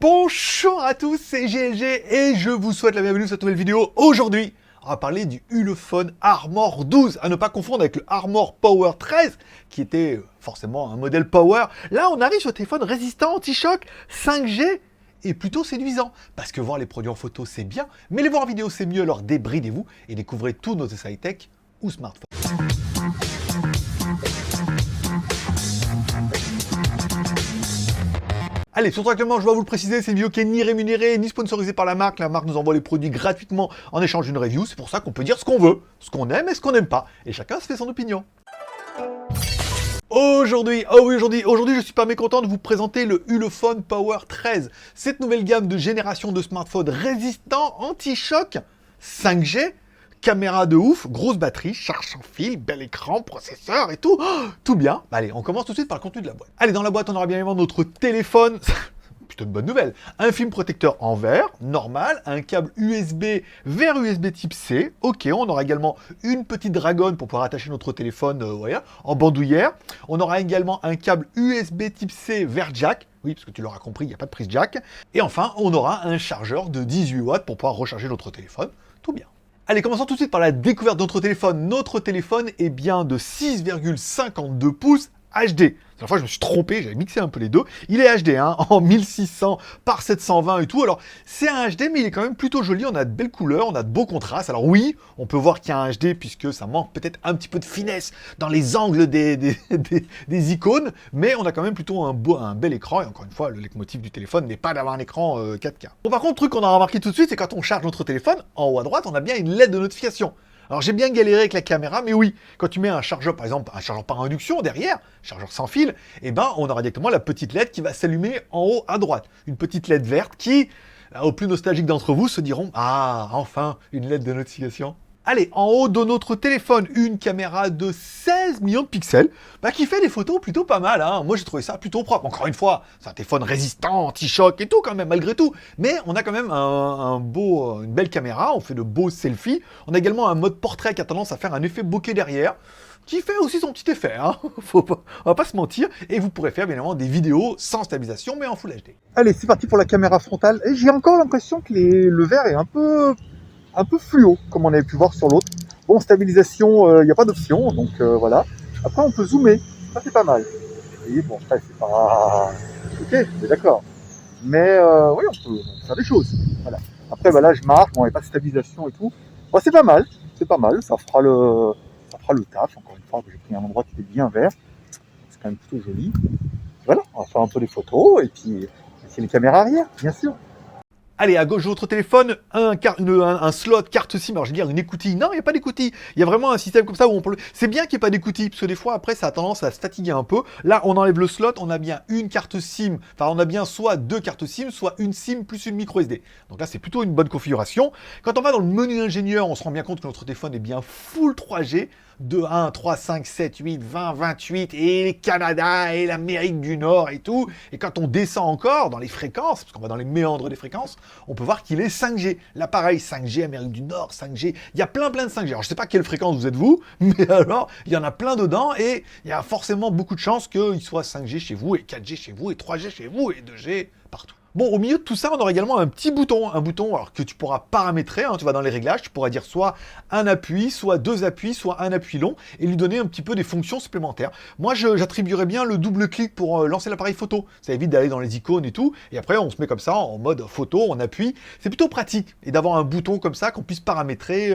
Bonjour à tous, c'est GLG et je vous souhaite la bienvenue sur cette nouvelle vidéo. Aujourd'hui, on va parler du Ulefone Armor 12, à ne pas confondre avec le Armor Power 13, qui était forcément un modèle Power. Là, on arrive sur un téléphone résistant anti-choc, 5G, et plutôt séduisant. Parce que voir les produits en photo, c'est bien, mais les voir en vidéo, c'est mieux, alors débridez-vous et découvrez tous nos essais high-tech ou smartphones. Allez, surtout actuellement, je dois vous le préciser, c'est une vidéo qui est ni rémunérée, ni sponsorisée par la marque. La marque nous envoie les produits gratuitement en échange d'une review. C'est pour ça qu'on peut dire ce qu'on veut, ce qu'on aime et ce qu'on n'aime pas. Et chacun se fait son opinion. Aujourd'hui, je suis pas mécontent de vous présenter le Ulefone Power 13. Cette nouvelle gamme de génération de smartphones résistants, anti-choc, 5G, caméra de ouf, grosse batterie, charge sans fil, bel écran, processeur et tout. Oh, tout bien. Allez, on commence tout de suite par le contenu de la boîte. Allez, dans la boîte, on aura bien évidemment notre téléphone. Plutôt une bonne nouvelle. Un film protecteur en verre, normal, un câble USB vers USB type C. Ok, on aura également une petite dragonne pour pouvoir attacher notre téléphone en bandoulière. On aura également un câble USB type C vers jack. Oui, parce que tu l'auras compris, il n'y a pas de prise jack. Et enfin, on aura un chargeur de 18 watts pour pouvoir recharger notre téléphone. Tout bien. Allez, commençons tout de suite par la découverte de notre téléphone. Notre téléphone est bien de 6,52 pouces HD. La fois, je me suis trompé, j'avais mixé un peu les deux. Il est HD, hein, en 1600 par 720 et tout. Alors, c'est un HD, mais il est quand même plutôt joli. On a de belles couleurs, on a de beaux contrastes. Alors oui, on peut voir qu'il y a un HD, puisque ça manque peut-être un petit peu de finesse dans les angles des icônes. Mais on a quand même plutôt un bel écran. Et encore une fois, le leitmotiv du téléphone n'est pas d'avoir un écran 4K. Bon, par contre, le truc qu'on a remarqué tout de suite, c'est quand on charge notre téléphone, en haut à droite, on a bien une LED de notification. Alors j'ai bien galéré avec la caméra, mais oui, quand tu mets un chargeur, par exemple, un chargeur par induction derrière, chargeur sans fil, eh ben on aura directement la petite LED qui va s'allumer en haut à droite. Une petite LED verte qui, aux plus nostalgiques d'entre vous, se diront « Ah, enfin, une LED de notification ». Allez, en haut de notre téléphone, une caméra de 16 millions de pixels, qui fait des photos plutôt pas mal, hein. Moi j'ai trouvé ça plutôt propre. Encore une fois, c'est un téléphone résistant, anti-choc et tout quand même, malgré tout. Mais on a quand même une belle caméra, on fait de beaux selfies. On a également un mode portrait qui a tendance à faire un effet bokeh derrière, qui fait aussi son petit effet, hein. On va pas se mentir. Et vous pourrez faire bien évidemment des vidéos sans stabilisation, mais en Full HD. Allez, c'est parti pour la caméra frontale. Et j'ai encore l'impression que le verre est un peu fluo, comme on avait pu voir sur l'autre. Bon, stabilisation, il n'y a pas d'option, donc voilà. Après, on peut zoomer, ça c'est pas mal. Et bon, ça c'est pas... Ok, c'est d'accord. Mais oui, on peut faire des choses. Voilà. Après, là, je marche, bon, il n'y a pas de stabilisation et tout. Bon, c'est pas mal, ça fera le taf. Encore une fois, j'ai pris un endroit qui était bien vert. C'est quand même plutôt joli. Voilà, on va faire un peu des photos, et puis c'est les caméras arrière, bien sûr. Allez, à gauche de votre téléphone, un slot carte SIM. Alors je vais dire une écoutille. Non, il n'y a pas d'écoutille. Il y a vraiment un système comme ça où on peut... C'est bien qu'il n'y ait pas d'écoutille, parce que des fois, après, ça a tendance à se fatiguer un peu. Là, on enlève le slot, on a bien une carte SIM. Enfin, on a bien soit deux cartes SIM, soit une SIM plus une micro SD. Donc là, c'est plutôt une bonne configuration. Quand on va dans le menu ingénieur, on se rend bien compte que notre téléphone est bien full 3G. 2, 1, 3, 5, 7, 8, 20, 28, et le Canada, et l'Amérique du Nord, et tout. Et quand on descend encore dans les fréquences, parce qu'on va dans les méandres des fréquences, on peut voir qu'il est 5G. L'appareil 5G, Amérique du Nord, 5G, il y a plein de 5G. Alors je sais pas quelle fréquence vous êtes vous, mais alors, il y en a plein dedans, et il y a forcément beaucoup de chances qu'il soit 5G chez vous, et 4G chez vous, et 3G chez vous, et 2G partout. Bon, au milieu de tout ça, on aura également un petit bouton, alors que tu pourras paramétrer, hein, tu vas dans les réglages, tu pourras dire soit un appui, soit deux appuis, soit un appui long, et lui donner un petit peu des fonctions supplémentaires. Moi, j'attribuerais bien le double clic pour lancer l'appareil photo. Ça évite d'aller dans les icônes et tout, et après on se met comme ça, en mode photo, on appuie. C'est plutôt pratique, et d'avoir un bouton comme ça qu'on puisse paramétrer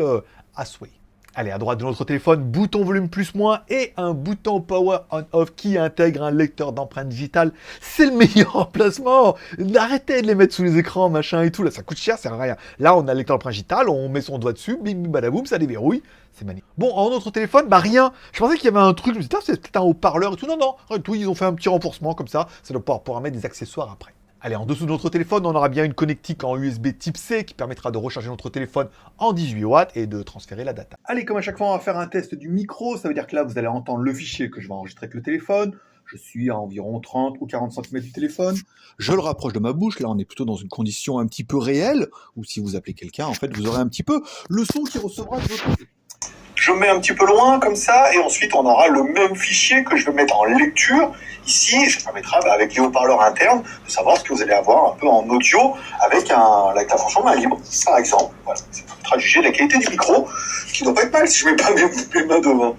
à souhait. Allez, à droite de notre téléphone, bouton volume plus-moins et un bouton power on-off qui intègre un lecteur d'empreintes digitales. C'est le meilleur emplacement. Arrêtez de les mettre sous les écrans, machin et tout. Là, ça coûte cher, ça sert à rien. Là, on a le lecteur d'empreintes digitales, on met son doigt dessus, bing, bing, badaboum, ça déverrouille. C'est magnifique. Bon, en notre téléphone, rien. Je pensais qu'il y avait un truc, je me suis dit, c'est peut-être un haut-parleur et tout. Non, rien de tout, ils ont fait un petit renforcement comme ça. Ça doit pouvoir mettre des accessoires après. Allez, en dessous de notre téléphone, on aura bien une connectique en USB type C qui permettra de recharger notre téléphone en 18 watts et de transférer la data. Allez, comme à chaque fois, on va faire un test du micro. Ça veut dire que là, vous allez entendre le fichier que je vais enregistrer avec le téléphone. Je suis à environ 30 ou 40 cm du téléphone. Je le rapproche de ma bouche. Là, on est plutôt dans une condition un petit peu réelle. Ou si vous appelez quelqu'un, en fait, vous aurez un petit peu le son qui recevra de votre côté. je mets un petit peu loin comme ça, et ensuite on aura le même fichier que je vais mettre en lecture. Ici, ça permettra, avec les haut-parleurs internes, de savoir ce que vous allez avoir un peu en audio avec la fonction main libre, par exemple. Voilà, ça permettra de juger la qualité du micro, qui ne doit pas être mal si je mets pas mes mains devant.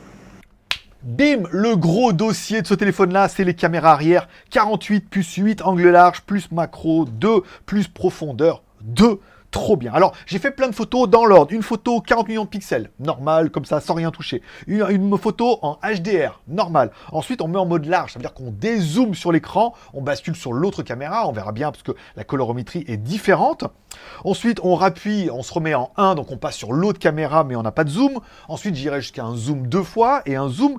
Bim, le gros dossier de ce téléphone-là, c'est les caméras arrière. 48 plus 8 angle large, plus macro, 2 plus profondeur, 2. Trop bien. Alors, j'ai fait plein de photos dans l'ordre. Une photo 40 millions de pixels, normal, comme ça, sans rien toucher. Une photo en HDR, normal. Ensuite, on met en mode large, ça veut dire qu'on dézoome sur l'écran, on bascule sur l'autre caméra, on verra bien parce que la colorimétrie est différente. Ensuite, on rappuie, on se remet en 1, donc on passe sur l'autre caméra, mais on n'a pas de zoom. Ensuite, j'irai jusqu'à un zoom 2 fois et un zoom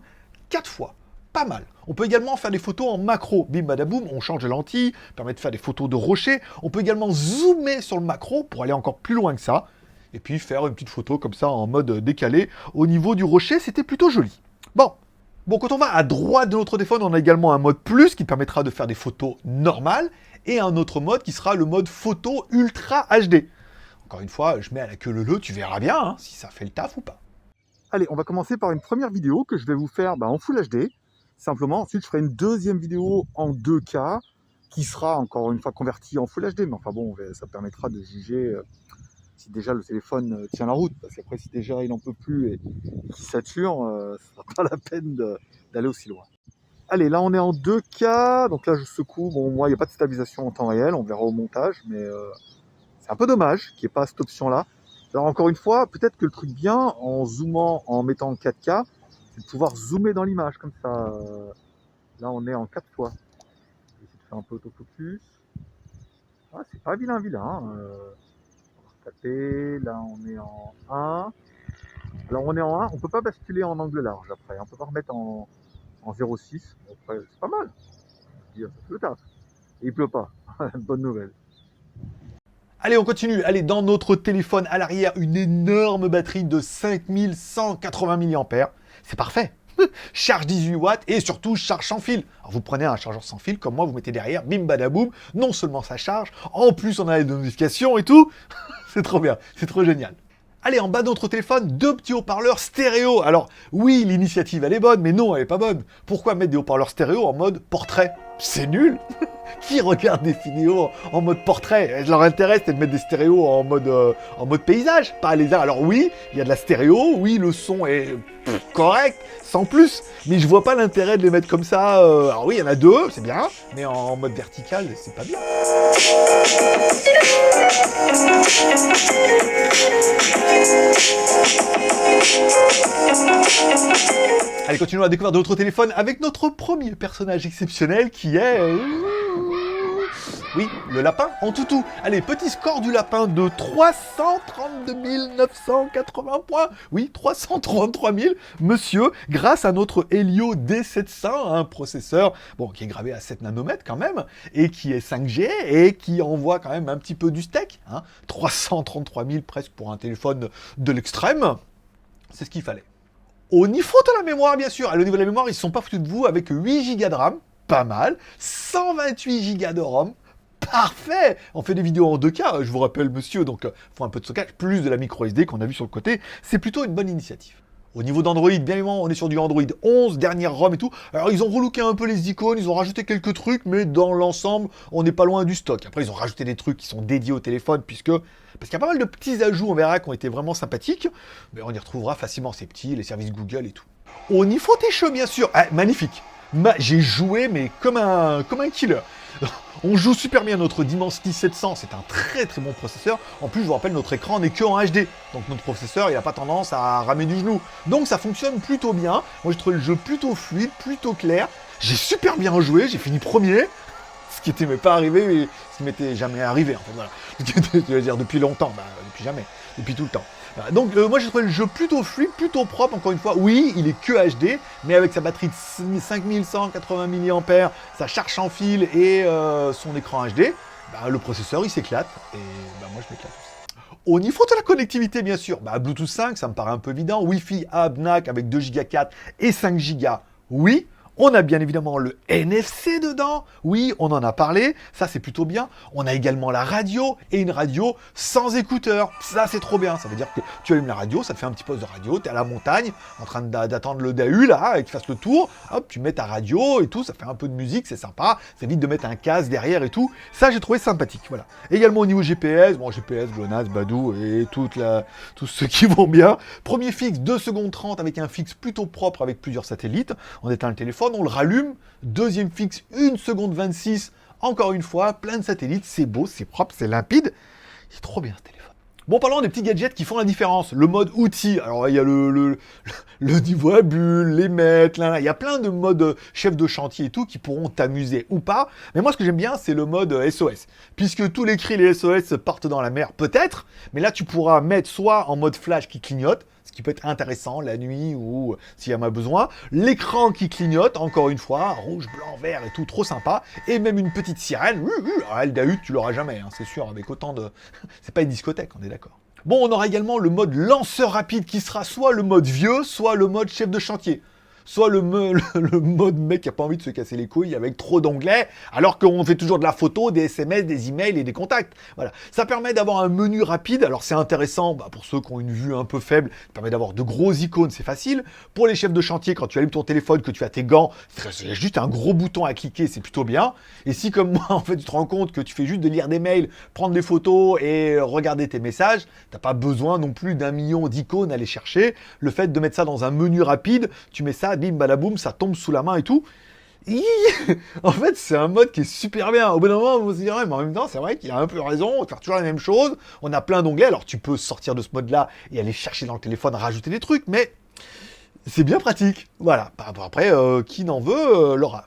4 fois. Pas mal. On peut également faire des photos en macro. Bim badaboum, on change de lentille, permet de faire des photos de rochers. On peut également zoomer sur le macro pour aller encore plus loin que ça. Et puis faire une petite photo comme ça en mode décalé au niveau du rocher, c'était plutôt joli. Bon, quand on va à droite de notre téléphone, on a également un mode plus qui permettra de faire des photos normales et un autre mode qui sera le mode photo ultra HD. Encore une fois, je mets à la queue leu, tu verras bien si ça fait le taf ou pas. Allez, on va commencer par une première vidéo que je vais vous faire en Full HD. Simplement, ensuite, je ferai une deuxième vidéo en 2K qui sera encore une fois convertie en Full HD. Mais enfin bon, ça permettra de juger si déjà le téléphone tient la route. Parce qu'après, si déjà il n'en peut plus et qu'il sature, ce sera pas la peine d'aller aussi loin. Allez, là on est en 2K. Donc là, je secoue. Bon, moi, il n'y a pas de stabilisation en temps réel. On verra au montage. Mais c'est un peu dommage qu'il n'y ait pas cette option-là. Alors encore une fois, peut-être que le truc bien, en zoomant, en mettant en 4K, c'est de pouvoir zoomer dans l'image, comme ça. Là, on est en 4 fois. Je vais essayer de faire un peu autofocus. Ah, c'est pas vilain. On va taper. Là, on est en 1. Alors, on est en 1. On peut pas basculer en angle large après. On peut pas remettre en 0,6. Après, c'est pas mal. Je veux dire, ça fait le taf. Et il pleut pas. Bonne nouvelle. Allez, on continue. Allez, dans notre téléphone à l'arrière, une énorme batterie de 5180 mAh. C'est parfait. Charge 18 watts et surtout charge sans fil. Alors vous prenez un chargeur sans fil comme moi, vous mettez derrière, bim badaboum. Non seulement ça charge, en plus on a les notifications et tout. C'est trop bien, c'est trop génial. Allez, en bas de notre téléphone, 2 petits haut-parleurs stéréo. Alors, oui, l'initiative, elle est bonne, mais non, elle est pas bonne. Pourquoi mettre des haut-parleurs stéréo en mode portrait? C'est nul. Qui regarde des vidéos en mode portrait? Leur intérêt, c'est de mettre des stéréos en mode paysage, pas les arts. Alors oui, il y a de la stéréo, oui, le son est correct, sans plus. Mais je vois pas l'intérêt de les mettre comme ça. Alors oui, il y en a 2, c'est bien, mais en mode vertical, c'est pas bien. Allez, continuons à découvrir d'autres téléphones avec notre premier personnage exceptionnel qui est... Oui, le lapin en toutou. Allez, petit score du lapin de 332 980 points. Oui, 333 000, monsieur, grâce à notre Helio D700, un processeur qui est gravé à 7 nanomètres quand même, et qui est 5G, et qui envoie quand même un petit peu du steak. 333 000 presque pour un téléphone de l'extrême. C'est ce qu'il fallait. Au niveau de la mémoire, bien sûr. Au niveau de la mémoire, ils ne se sont pas foutus de vous avec 8 Go de RAM, pas mal. 128 Go de ROM, parfait. On fait des vidéos en 2K, je vous rappelle, monsieur, donc faut un peu de stockage, plus de la micro SD qu'on a vu sur le côté. C'est plutôt une bonne initiative. Au niveau d'Android, bien évidemment, on est sur du Android 11, dernière ROM et tout. Alors, ils ont relooké un peu les icônes, ils ont rajouté quelques trucs, mais dans l'ensemble, on n'est pas loin du stock. Après, ils ont rajouté des trucs qui sont dédiés au téléphone, parce qu'il y a pas mal de petits ajouts, on verra, qui ont été vraiment sympathiques. Mais on y retrouvera facilement ces petits, les services Google et tout. Au niveau des jeux, bien sûr, magnifique. J'ai joué, mais comme un killer. On joue super bien notre Dimensity 700, c'est un très très bon processeur. En plus, je vous rappelle, notre écran n'est que en HD. Donc notre processeur, il n'a pas tendance à ramer du genou. Donc ça fonctionne plutôt bien. Moi, j'ai trouvé le jeu plutôt fluide, plutôt clair. J'ai super bien joué, j'ai fini premier. Ce qui n'était pas arrivé, ce qui m'était jamais arrivé, en fait, voilà. Je veux dire, depuis longtemps, depuis jamais, depuis tout le temps. Donc moi j'ai trouvé le jeu plutôt fluide, plutôt propre, encore une fois. Oui, il est que HD, mais avec sa batterie de 5180 mAh, sa charge sans fil et son écran HD, le processeur il s'éclate, et moi je m'éclate aussi. Au niveau de la connectivité, bien sûr, Bluetooth 5, ça me paraît un peu évident. Wi-Fi, NAC avec 2 Go 4 et 5 Go, oui. On a bien évidemment le NFC dedans. Oui, on en a parlé. Ça, c'est plutôt bien. On a également la radio et une radio sans écouteurs. Ça, c'est trop bien. Ça veut dire que tu allumes la radio, ça te fait un petit poste de radio. Tu es à la montagne en train d'attendre le DAU là, et qu'il fasse le tour. Hop, tu mets ta radio et tout. Ça fait un peu de musique, c'est sympa. Ça évite de mettre un casque derrière et tout. Ça, j'ai trouvé sympathique. Voilà. Également au niveau GPS, bon, GPS, GLONASS, Badoo et tous ceux qui vont bien. Premier fixe, 2 secondes 30 avec un fixe plutôt propre avec plusieurs satellites. On éteint le téléphone, on le rallume. Deuxième fixe, 1 seconde 26. Encore une fois, plein de satellites. C'est beau, c'est propre, c'est limpide. C'est trop bien ce téléphone. Bon, parlons des petits gadgets qui font la différence. Le mode outil. Alors, il y a le niveau à bulle, les mètres, là. Il y a plein de modes chef de chantier et tout qui pourront t'amuser ou pas. Mais moi, ce que j'aime bien, c'est le mode SOS. Puisque tous les cris, les SOS partent dans la mer, peut-être. Mais là, tu pourras mettre soit en mode flash qui clignote, ce qui peut être intéressant la nuit ou s'il y en a besoin. L'écran qui clignote, encore une fois, rouge, blanc, vert et tout, trop sympa. Et même une petite sirène. Alors, le DAU, tu l'auras jamais, hein, c'est sûr, avec autant de... C'est pas une discothèque, on est d'accord. Bon, on aura également le mode lanceur rapide qui sera soit le mode vieux, soit le mode chef de chantier. Soit le mode mec qui a pas envie de se casser les couilles avec trop d'onglets, alors qu'on fait toujours de la photo, des SMS, des emails et des contacts. Voilà. Ça permet d'avoir un menu rapide. Alors c'est intéressant pour ceux qui ont une vue un peu faible. Ça permet d'avoir de gros icônes, c'est facile. Pour les chefs de chantier, quand tu allumes ton téléphone, que tu as tes gants, c'est juste un gros bouton à cliquer, c'est plutôt bien. Et si comme moi, en fait, tu te rends compte que tu fais juste de lire des mails, prendre des photos et regarder tes messages, t'as pas besoin non plus d'1 million d'icônes à aller chercher. Le fait de mettre ça dans un menu rapide, tu mets ça, bim, badaboum, ça tombe sous la main et tout. En fait, c'est un mode qui est super bien. Au bout d'un moment, vous vous direz, mais en même temps, c'est vrai qu'il a un peu raison, on va faire toujours la même chose. On a plein d'onglets, alors tu peux sortir de ce mode-là et aller chercher dans le téléphone, rajouter des trucs, mais c'est bien pratique. Voilà. Après, qui n'en veut, l'aura.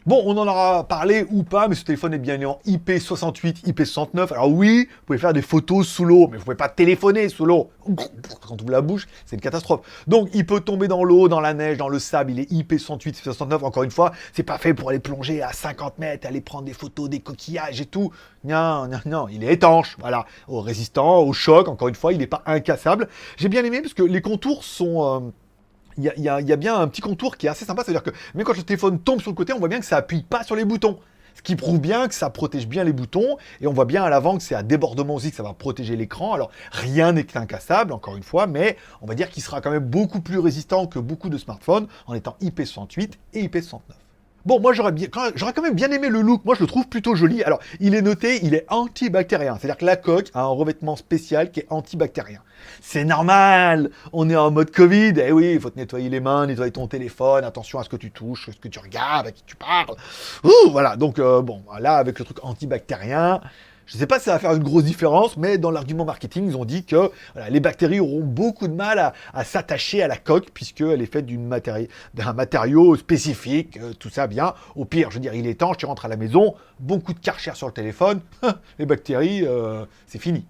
Bon, on en aura parlé ou pas, mais ce téléphone est bien en IP68, IP69. Alors oui, vous pouvez faire des photos sous l'eau, mais vous pouvez pas téléphoner sous l'eau. Quand on ouvre la bouche, c'est une catastrophe. Donc, il peut tomber dans l'eau, dans la neige, dans le sable. Il est IP68, IP69. Encore une fois, c'est pas fait pour aller plonger à 50 mètres, aller prendre des photos, des coquillages et tout. Non, non, non, il est étanche. Voilà, résistant au choc. Encore une fois, il n'est pas incassable. J'ai bien aimé parce que les contours sont... Il y a bien un petit contour qui est assez sympa, c'est-à-dire que même quand le téléphone tombe sur le côté, on voit bien que ça appuie pas sur les boutons. Ce qui prouve bien que ça protège bien les boutons, et on voit bien à l'avant que c'est à débordement aussi, que ça va protéger l'écran. Alors rien n'est incassable, encore une fois, mais on va dire qu'il sera quand même beaucoup plus résistant que beaucoup de smartphones en étant IP68 et IP69. Bon, moi j'aurais quand même bien aimé le look, moi je le trouve plutôt joli. Alors, il est noté, il est antibactérien, c'est-à-dire que la coque a un revêtement spécial qui est antibactérien. C'est normal, on est en mode Covid, eh oui, il faut te nettoyer les mains, nettoyer ton téléphone, attention à ce que tu touches, ce que tu regardes, à qui tu parles. Ouh, voilà, donc bon, là avec le truc antibactérien... Je ne sais pas si ça va faire une grosse différence, mais dans l'argument marketing, ils ont dit que voilà, les bactéries auront beaucoup de mal à s'attacher à la coque, puisqu'elle est faite d'un matériau spécifique, tout ça bien. Au pire, je veux dire, il est étanche, tu rentres à la maison, bon coup de Karcher sur le téléphone, les bactéries, c'est fini.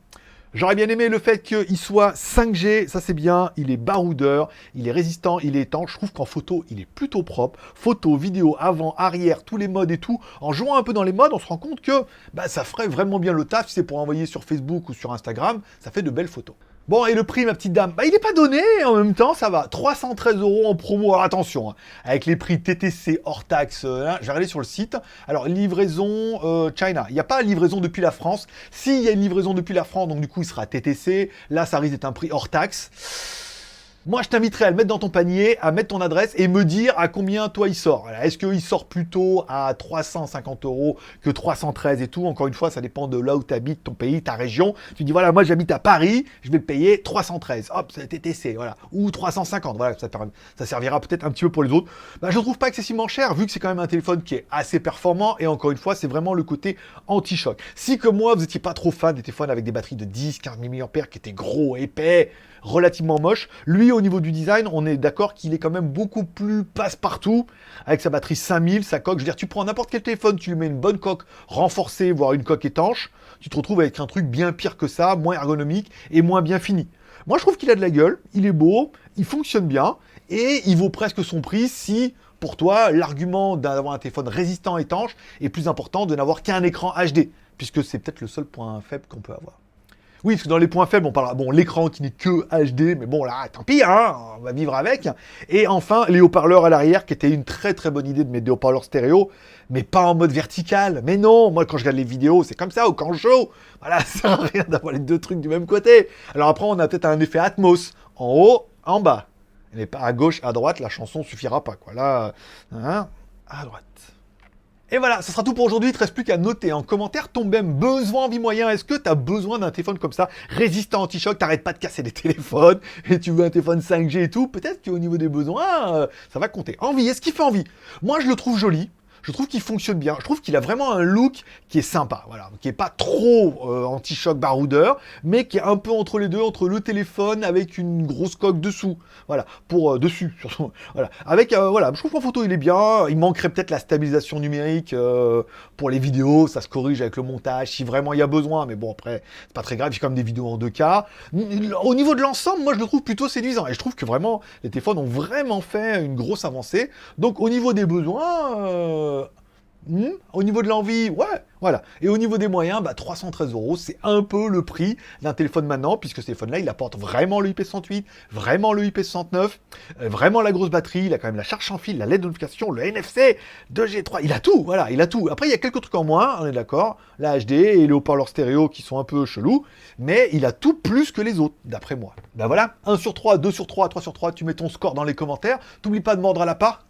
J'aurais bien aimé le fait qu'il soit 5G, ça c'est bien, il est baroudeur, il est résistant, il est étanche. Je trouve qu'en photo, il est plutôt propre. Photo, vidéo, avant, arrière, tous les modes et tout. En jouant un peu dans les modes, on se rend compte que ça ferait vraiment bien le taf. Si c'est pour envoyer sur Facebook ou sur Instagram, ça fait de belles photos. Bon, et le prix, ma petite dame, il n'est pas donné, en même temps, ça va. 313 € en promo, alors attention, hein, avec les prix TTC hors taxe, je vais aller sur le site. Alors, livraison China, il n'y a pas livraison depuis la France. S'il y a une livraison depuis la France, donc du coup, il sera TTC. Là, ça risque d'être un prix hors taxe. Moi, je t'inviterai à le mettre dans ton panier, à mettre ton adresse et me dire à combien toi il sort. Voilà. Est-ce qu'il sort plutôt à 350 € que 313 et tout? Encore une fois, ça dépend de là où tu habites, ton pays, ta région. Tu dis, voilà, moi j'habite à Paris, je vais le payer 313. Hop, c'est TTC, voilà. Ou 350, voilà, ça servira peut-être un petit peu pour les autres. Je ne trouve pas excessivement cher, vu que c'est quand même un téléphone qui est assez performant. Et encore une fois, c'est vraiment le côté anti-choc. Si comme moi, vous n'étiez pas trop fan des téléphones avec des batteries de 10-15 mAh qui étaient gros, épais, relativement moche. Lui, au niveau du design, on est d'accord qu'il est quand même beaucoup plus passe-partout, avec sa batterie 5000, sa coque. Je veux dire, tu prends n'importe quel téléphone, tu lui mets une bonne coque renforcée, voire une coque étanche, tu te retrouves avec un truc bien pire que ça, moins ergonomique et moins bien fini. Moi, je trouve qu'il a de la gueule, il est beau, il fonctionne bien, et il vaut presque son prix si, pour toi, l'argument d'avoir un téléphone résistant étanche est plus important de n'avoir qu'un écran HD, puisque c'est peut-être le seul point faible qu'on peut avoir. Oui, parce que dans les points faibles, on parlera, bon, l'écran qui n'est que HD, mais bon, là, tant pis, hein, on va vivre avec. Et enfin, les haut-parleurs à l'arrière, qui était une très très bonne idée de mettre des haut-parleurs stéréo, mais pas en mode vertical. Mais non, moi, quand je regarde les vidéos, c'est comme ça, au camp chaud. Voilà, ça sert à rien d'avoir les deux trucs du même côté. Alors après, on a peut-être un effet Atmos, en haut, en bas. Mais pas à gauche, à droite, la chanson suffira pas, quoi. Là, hein, à droite. Et voilà, ça sera tout pour aujourd'hui. Il ne te reste plus qu'à noter en commentaire ton même besoin, envie, moyen. Est-ce que tu as besoin d'un téléphone comme ça, résistant anti-choc, t'arrêtes pas de casser des téléphones, et tu veux un téléphone 5G et tout, peut-être qu'au niveau des besoins, ça va compter. Envie, est-ce qu'il fait envie? Moi, je le trouve joli. Je trouve qu'il fonctionne bien. Je trouve qu'il a vraiment un look qui est sympa, voilà, qui est pas trop anti-choc baroudeur, mais qui est un peu entre les deux, entre le téléphone avec une grosse coque dessous, voilà, pour dessus surtout, voilà, avec voilà, je trouve qu'en photo il est bien. Il manquerait peut-être la stabilisation numérique pour les vidéos, ça se corrige avec le montage si vraiment il y a besoin, mais bon après c'est pas très grave, j'ai quand même des vidéos en 2K. Au niveau de l'ensemble, moi je le trouve plutôt séduisant et je trouve que vraiment les téléphones ont vraiment fait une grosse avancée. Donc au niveau des besoins. Au niveau de l'envie, ouais, voilà. Et au niveau des moyens, 313 €, c'est un peu le prix d'un téléphone maintenant, puisque ce téléphone-là, il apporte vraiment le IP68, vraiment le IP69, vraiment la grosse batterie, il a quand même la charge sans fil, la LED de notification, le NFC, 2G3, il a tout, voilà, il a tout. Après, il y a quelques trucs en moins, on est d'accord, la HD et les haut-parleurs stéréo qui sont un peu chelous, mais il a tout plus que les autres, d'après moi. Voilà, 1 sur 3, 2 sur 3, 3 sur 3, tu mets ton score dans les commentaires, t'oublies pas de mordre à la part.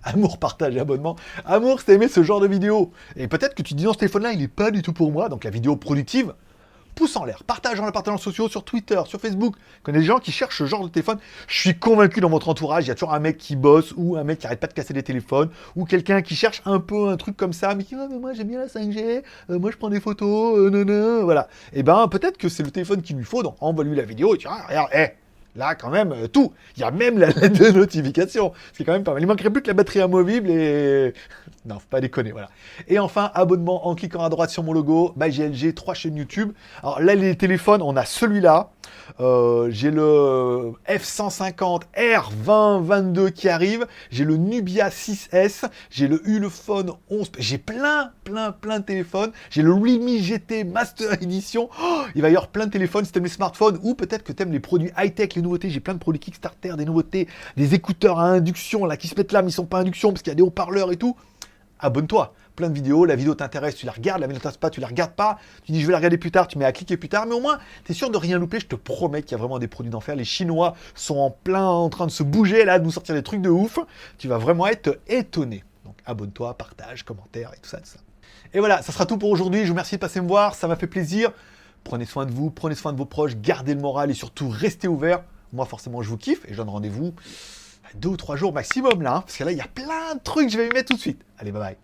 Amour, partage et abonnement. Amour, si t'as aimé ce genre de vidéo. Et peut-être que tu te dis non, ce téléphone-là, il est pas du tout pour moi. Donc la vidéo productive, pouce en l'air. Partage en la partageant sociaux, sur Twitter, sur Facebook. Je connais des gens qui cherchent ce genre de téléphone. Je suis convaincu dans votre entourage, il y a toujours un mec qui bosse ou un mec qui arrête pas de casser des téléphones ou quelqu'un qui cherche un peu un truc comme ça, mais qui dit mais moi j'aime bien la 5G, moi je prends des photos, voilà. Et peut-être que c'est le téléphone qu'il lui faut. Donc envoie-lui la vidéo et tu vois, regarde, là, quand même, tout. Il y a même la lettre de notification. C'est quand même pas mal. Il manquerait plus que la batterie amovible et... Non, faut pas déconner, voilà. Et enfin, abonnement en cliquant à droite sur mon logo, GLG, 3 chaînes YouTube. Alors là, les téléphones, on a celui-là. J'ai le F150R2022 qui arrive. J'ai le Nubia 6S. J'ai le Ulefone 11. J'ai plein de téléphones. J'ai le Realme GT Master Edition. Oh, il va y avoir plein de téléphones si t'aimes les smartphones ou peut-être que t'aimes les produits high-tech, les nouveautés. J'ai plein de produits Kickstarter, des nouveautés, des écouteurs à induction là qui se mettent là mais ils sont pas à induction parce qu'il y a des haut-parleurs et tout. Abonne-toi, plein de vidéos, la vidéo t'intéresse, tu la regardes, la vidéo t'intéresse pas, tu la regardes pas, tu dis je vais la regarder plus tard, tu mets à cliquer plus tard, mais au moins t'es sûr de rien louper, je te promets qu'il y a vraiment des produits d'enfer, les Chinois sont en train de se bouger là, de nous sortir des trucs de ouf, tu vas vraiment être étonné. Donc abonne-toi, partage, commentaire et tout ça. Et voilà, ça sera tout pour aujourd'hui, je vous remercie de passer me voir, ça m'a fait plaisir, prenez soin de vous, prenez soin de vos proches, gardez le moral et surtout restez ouverts, moi forcément je vous kiffe et je donne rendez-vous 2 ou 3 jours maximum là, parce que là il y a plein de trucs, je vais y mettre tout de suite. Allez, bye bye.